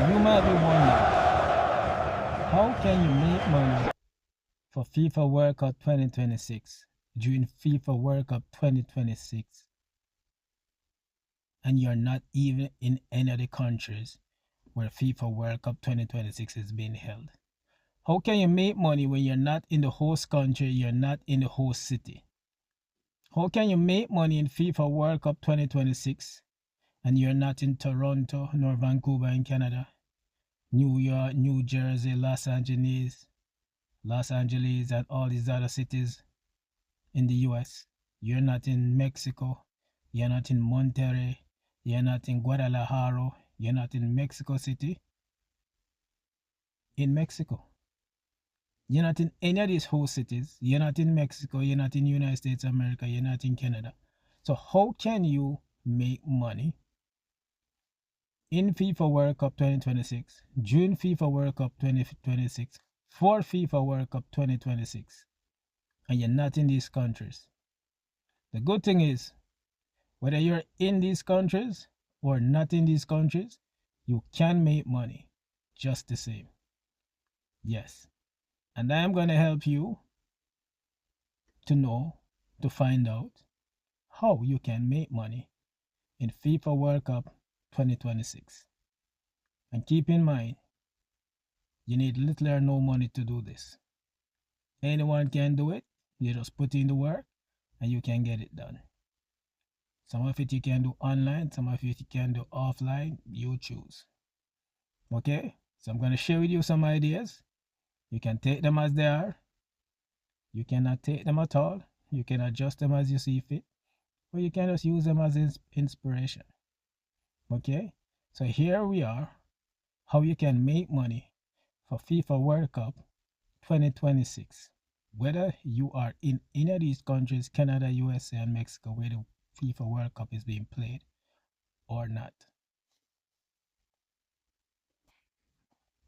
You might be wondering, how can you make money for FIFA World Cup 2026 during FIFA World Cup 2026 and you're not even in any of the countries where FIFA World Cup 2026 is being held? How can you make money when you're not in the host country, you're not in the host city? How can you make money in FIFA World Cup 2026 and you're not in Toronto nor Vancouver in Canada, New York, New Jersey, Los Angeles, and all these other cities in the US? You're not in Mexico, you're not in Monterrey, you're not in Guadalajara, you're not in Mexico City, in Mexico. You're not in any of these host cities. You're not in Mexico, you're not in United States of America, you're not in Canada. So how can you make money in FIFA World Cup 2026, during FIFA World Cup 2026, for FIFA World Cup 2026, and you're not in these countries? The good thing is, whether you're in these countries or not in these countries, you can make money just the same. Yes. And I am going to help you to find out how you can make money in FIFA World Cup 2026. And keep in mind, you need little or no money to do this. Anyone can do it. You just put in the work and you can get it done. Some of it you can do online, some of it you can do offline. You choose. Okay? So I'm going to share with you some ideas. You can take them as they are. You cannot take them at all. You can adjust them as you see fit. Or you can just use them as inspiration. Okay? So here we are. How you can make money for FIFA World Cup 2026. Whether you are in any of these countries, Canada, USA, and Mexico, where the FIFA World Cup is being played or not.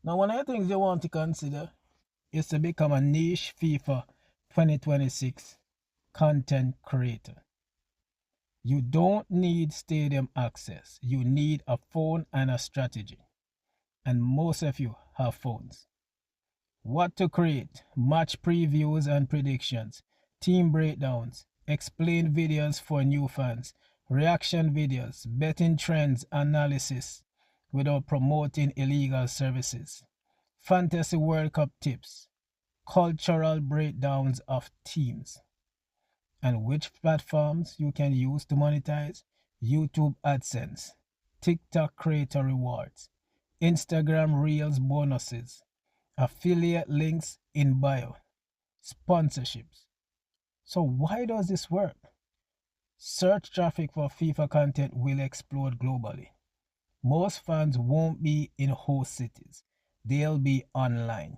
Now, one of the things you want to consider is to become a niche FIFA 2026 content creator. You don't need stadium access. You need a phone and a strategy. And most of you have phones. What to create: match previews and predictions, team breakdowns, explain videos for new fans, reaction videos, betting trends analysis without promoting illegal services, fantasy World Cup tips, cultural breakdowns of teams, and which platforms you can use to monetize: YouTube AdSense, TikTok creator rewards, Instagram Reels bonuses, affiliate links in bio, sponsorships. So why does this work? Search traffic for FIFA content will explode globally. Most fans won't be in host cities. They'll be online.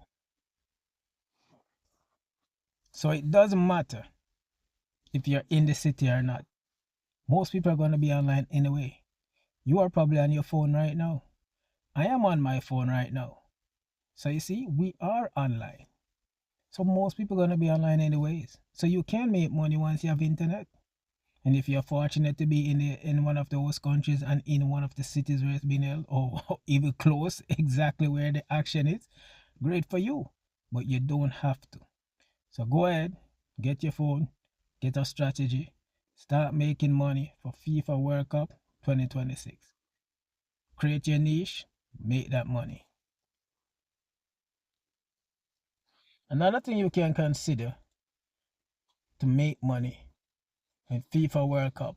So it doesn't matter if you're in the city or not. Most people are going to be online anyway. You are probably on your phone right now. I am on my phone right now. So you see, we are online. So most people are going to be online anyways. So you can make money once you have internet. And if you're fortunate to be in one of those countries and in one of the cities where it's been held, or even close, exactly where the action is, great for you. But you don't have to. So go ahead, get your phone, get a strategy, start making money for FIFA World Cup 2026. Create your niche, make that money. Another thing you can consider to make money in FIFA World Cup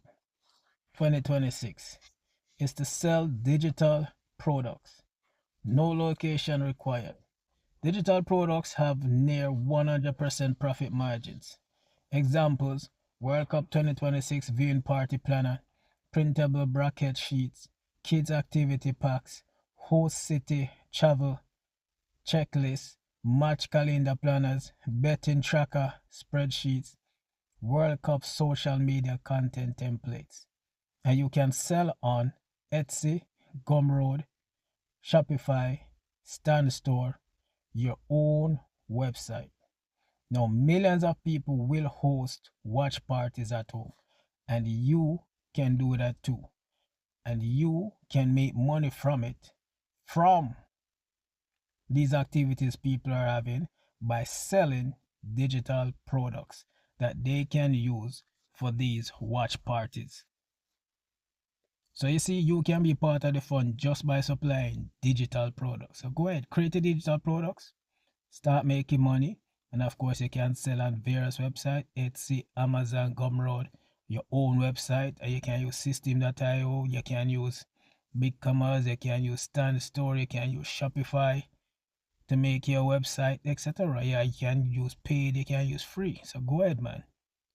2026 is to sell digital products. No location required. Digital products have near 100% profit margins. Examples: World Cup 2026 viewing party planner, printable bracket sheets, kids activity packs, host city travel checklists, match calendar planners, betting tracker spreadsheets, World Cup social media content templates. And you can sell on Etsy, Gumroad, Shopify, Stand Store, your own website. Now, millions of people will host watch parties at home, and you can do that too. And you can make money from it from these activities people are having by selling digital products that they can use for these watch parties. So you see, you can be part of the fun just by supplying digital products. So go ahead, create the digital products, start making money, and of course you can sell on various websites, Etsy, Amazon, Gumroad, your own website, and you can use system.io, you can use BigCommerce, you can use Stand Store, you can use Shopify to make your website, etc. Yeah, you can use paid, you can use free. So go ahead, man.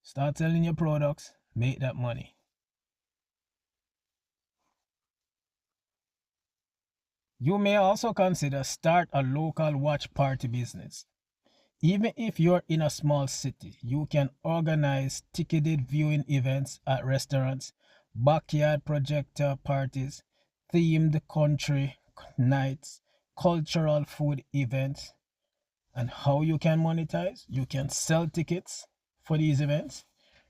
Start selling your products, make that money. You may also consider start a local watch party business. Even if you're in a small city, you can organize ticketed viewing events at restaurants, backyard projector parties, themed country nights, cultural food events. And how you can monetize? You can sell tickets for these events.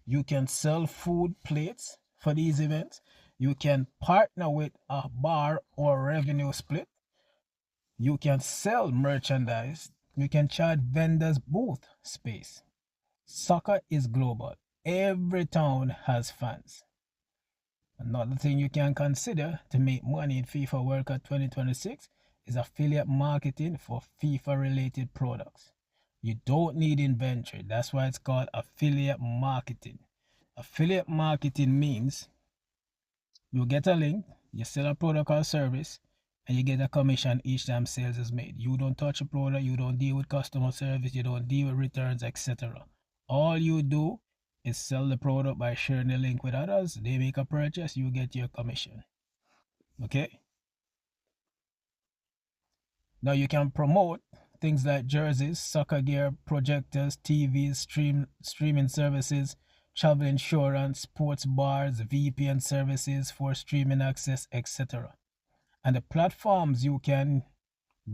You can sell food plates for these events. You can partner with a bar or revenue split. You can sell merchandise. You can charge vendors booth space. Soccer is global. Every town has fans. Another thing you can consider to make money in FIFA World Cup 2026 is affiliate marketing for FIFA related products. You don't need inventory. That's why it's called affiliate marketing. Affiliate marketing means you get a link, you sell a product or service, and you get a commission each time sales is made. You don't touch a product, you don't deal with customer service, you don't deal with returns, etc. All you do is sell the product by sharing the link with others. They make a purchase, you get your commission. Okay? Now you can promote things like jerseys, soccer gear, projectors, TVs, streaming services, travel insurance, sports bars, VPN services for streaming access, etc. And the platforms you can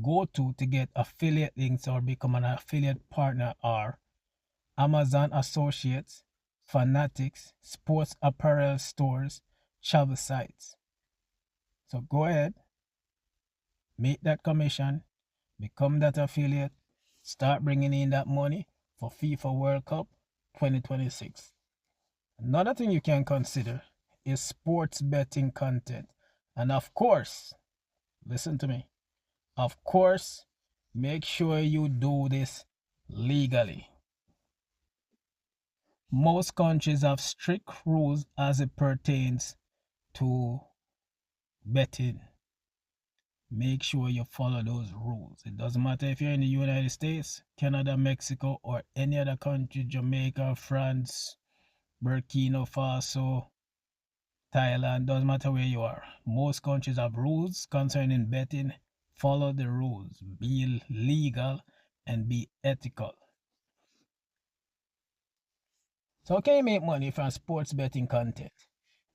go to get affiliate links or become an affiliate partner are Amazon Associates, Fanatics, sports apparel stores, travel sites. So go ahead, make that commission, become that affiliate, start bringing in that money for FIFA World Cup 2026. Another thing you can consider is sports betting content. And of course, listen to me. Of course, make sure you do this legally. Most countries have strict rules as it pertains to betting. Make sure you follow those rules. It doesn't matter if you're in the United States, Canada, Mexico, or any other country, Jamaica, France, Burkina Faso, Thailand, doesn't matter where you are. Most countries have rules concerning betting. Follow the rules. Be legal and be ethical. So how can you make money from sports betting content?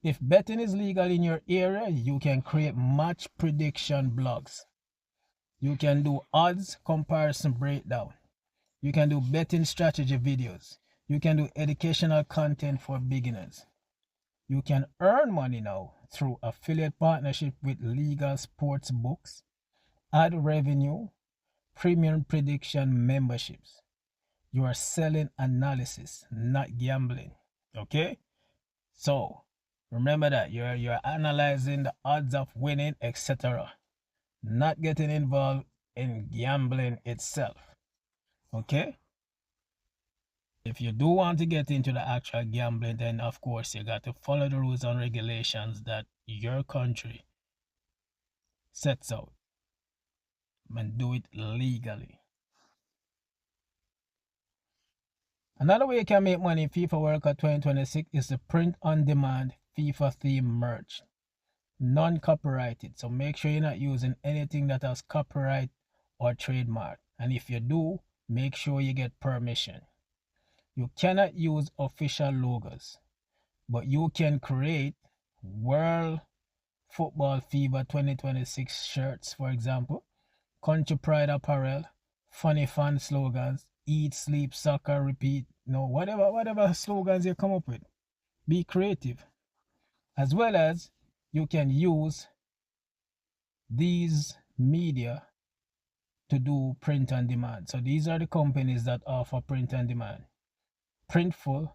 If betting is legal in your area, you can create match prediction blogs. You can do odds comparison breakdown. You can do betting strategy videos. You can do educational content for beginners. You can earn money now through affiliate partnership with legal sports books, ad revenue, premium prediction memberships. You are selling analysis, not gambling. Okay? So remember that you're analyzing the odds of winning, etc. Not getting involved in gambling itself. Okay? If you do want to get into the actual gambling, then of course you got to follow the rules and regulations that your country sets out and do it legally. Another way you can make money in FIFA World Cup 2026 is the print on demand FIFA theme merch. Non-copyrighted, so make sure you're not using anything that has copyright or trademark. And if you do, make sure you get permission. You cannot use official logos, but you can create World Football Fever 2026 shirts, for example, country pride apparel, funny fan slogans, eat, sleep, soccer, repeat, whatever slogans you come up with. Be creative. As well as you can use these media to do print on demand. So these are the companies that offer print on demand: Printful,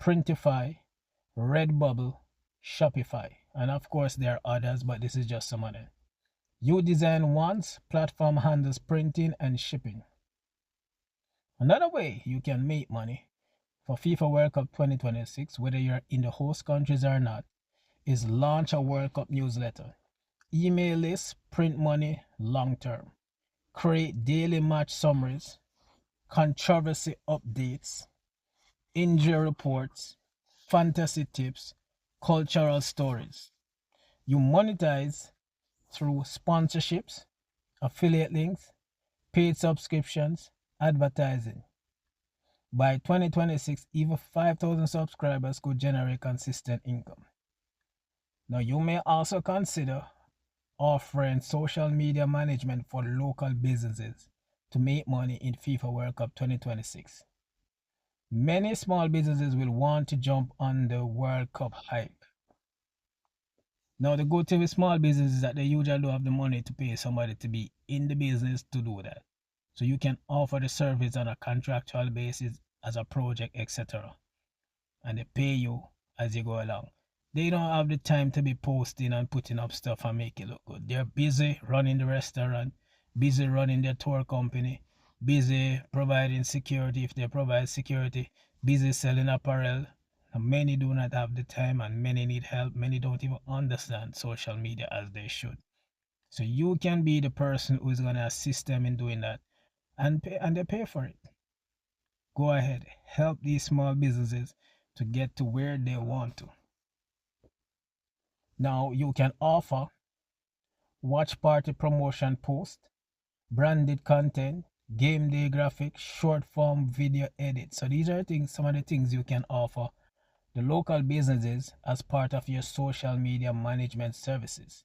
Printify, Redbubble, Shopify. And of course, there are others, but this is just some of them. You design once, platform handles printing and shipping. Another way you can make money for FIFA World Cup 2026, whether you're in the host countries or not, is launch a World Cup newsletter. Email lists, print money long term. Create daily match summaries, controversy updates, injury reports, fantasy tips, cultural stories. You monetize through sponsorships, affiliate links, paid subscriptions, advertising. By 2026, even 5,000 subscribers could generate consistent income. Now, you may also consider offering social media management for local businesses to make money in FIFA World Cup 2026. Many small businesses will want to jump on the World Cup hype. Now, the good thing with small businesses is that they usually don't have the money to pay somebody to be in the business to do that. So you can offer the service on a contractual basis as a project, etc. And they pay you as you go along. They don't have the time to be posting and putting up stuff and make it look good. They're busy running the restaurant, busy running their tour company, busy providing security if they provide security, busy selling apparel. And many do not have the time and many need help. Many don't even understand social media as they should. So you can be the person who is going to assist them in doing that and they pay for it. Go ahead, help these small businesses to get to where they want to. Now you can offer watch party promotion post, branded content, game day graphics, short form video edit. So these are some of the things you can offer the local businesses as part of your social media management services.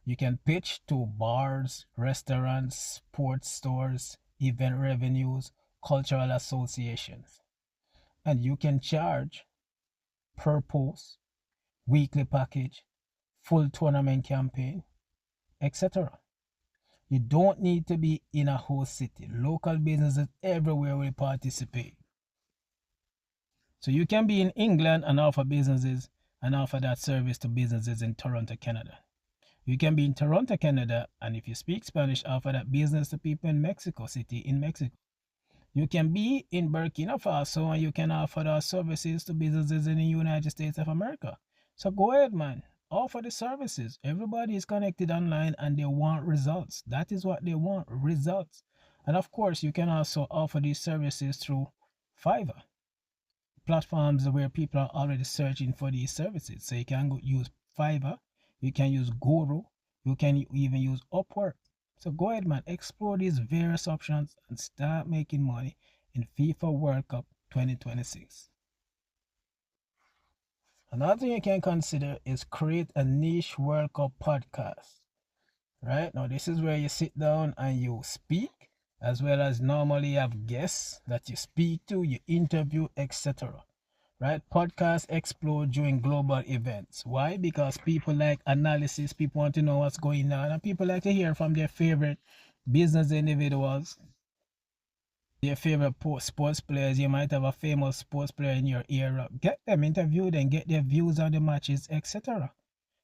You can pitch to bars, restaurants, sports stores, event revenues, cultural associations. And you can charge per post, weekly package, full tournament campaign, etc. You don't need to be in a host city. Local businesses everywhere will participate. So you can be in England and offer businesses and offer that service to businesses in Toronto, Canada. You can be in Toronto, Canada, and if you speak Spanish, offer that business to people in Mexico City, in Mexico. You can be in Burkina Faso and you can offer those services to businesses in the United States of America. So go ahead, man. Offer the services. Everybody is connected online and they want results. That is what they want, results. And of course, you can also offer these services through Fiverr, platforms where people are already searching for these services. So you can go use Fiverr, you can use Guru, you can even use Upwork. So go ahead, man, explore these various options and start making money in FIFA World Cup 2026. Another thing you can consider is create a niche World Cup podcast. Right now, this is where you sit down and you speak, as well as normally have guests that you speak to, you interview, etc. Right? Podcasts explode during global events. Why? Because people like analysis, people want to know what's going on, and people like to hear from their favorite business individuals, their favorite sports players. You might have a famous sports player in your era. Get them, interview them, get their views on the matches, etc.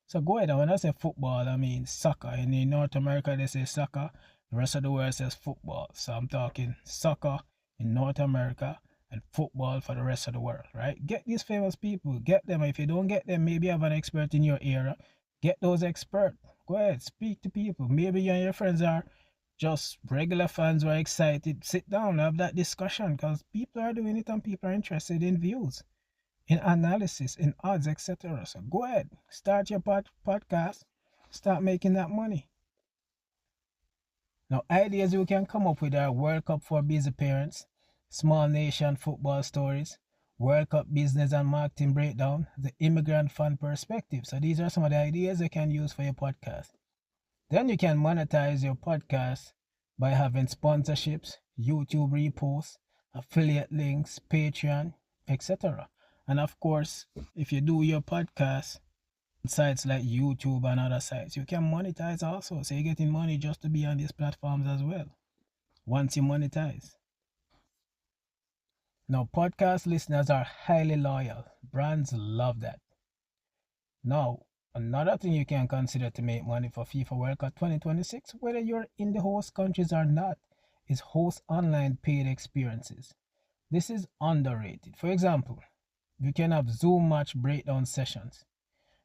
So go ahead. And when I say football, I mean soccer. And in North America, they say soccer. The rest of the world says football. So I'm talking soccer in North America and football for the rest of the world, right? Get these famous people. Get them. If you don't get them, maybe you have an expert in your area. Get those experts. Go ahead. Speak to people. Maybe you and your friends are just regular fans who are excited. Sit down, have that discussion because people are doing it and people are interested in views, in analysis, in odds, etc. So go ahead, start your podcast, start making that money. Now, ideas you can come up with are World Cup for busy parents, small nation football stories, World Cup business and marketing breakdown, the immigrant fan perspective. So these are some of the ideas you can use for your podcast. Then you can monetize your podcast by having sponsorships, YouTube reposts, affiliate links, Patreon, etc. And of course, if you do your podcast sites like YouTube and other sites. You can monetize also. So you're getting money just to be on these platforms as well. Once you monetize. Now, podcast listeners are highly loyal. Brands love that. Now, another thing you can consider to make money for FIFA World Cup 2026, whether you're in the host countries or not, is host online paid experiences. This is underrated. For example, you can have Zoom match breakdown sessions.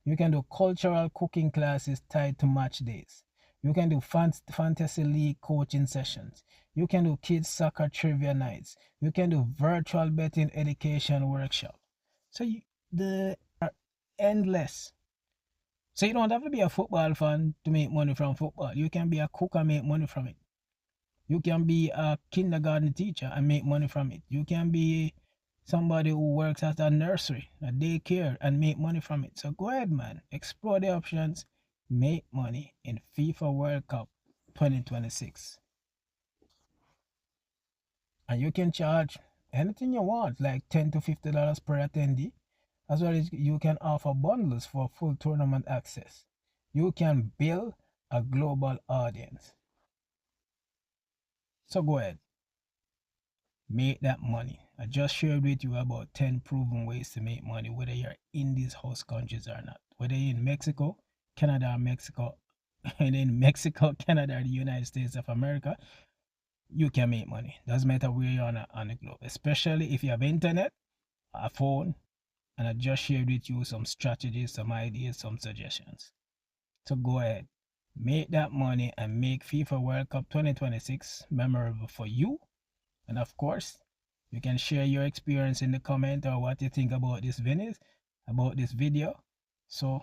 You can do cultural cooking classes tied to match days. You can do fantasy league coaching sessions. You can do kids soccer trivia nights. You can do virtual betting education workshop. So the are endless. So you don't have to be a football fan to make money from football. You can be a cook and make money from it. You can be a kindergarten teacher and make money from it. You can be somebody who works at a nursery, a daycare, and make money from it. So go ahead, man. Explore the options. Make money in FIFA World Cup 2026. And you can charge anything you want, like $10 to $50 per attendee. As well as you can offer bundles for full tournament access. You can build a global audience. So go ahead. Make that money. I just shared with you about 10 proven ways to make money, whether you're in these host countries or not. Whether you're in Mexico, Canada, or Mexico, and in Mexico, Canada, or the United States of America, you can make money. Doesn't matter where you're on the globe, especially if you have internet, a phone, and I just shared with you some strategies, some ideas, some suggestions. So go ahead, make that money and make FIFA World Cup 2026 memorable for you. And of course, you can share your experience in the comment or what you think about this video, so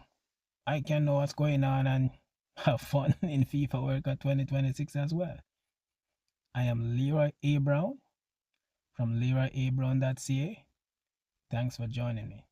I can know what's going on and have fun in FIFA World Cup 2026 as well. I am Leroy A. Brown from LeroyABrown.ca. Thanks for joining me.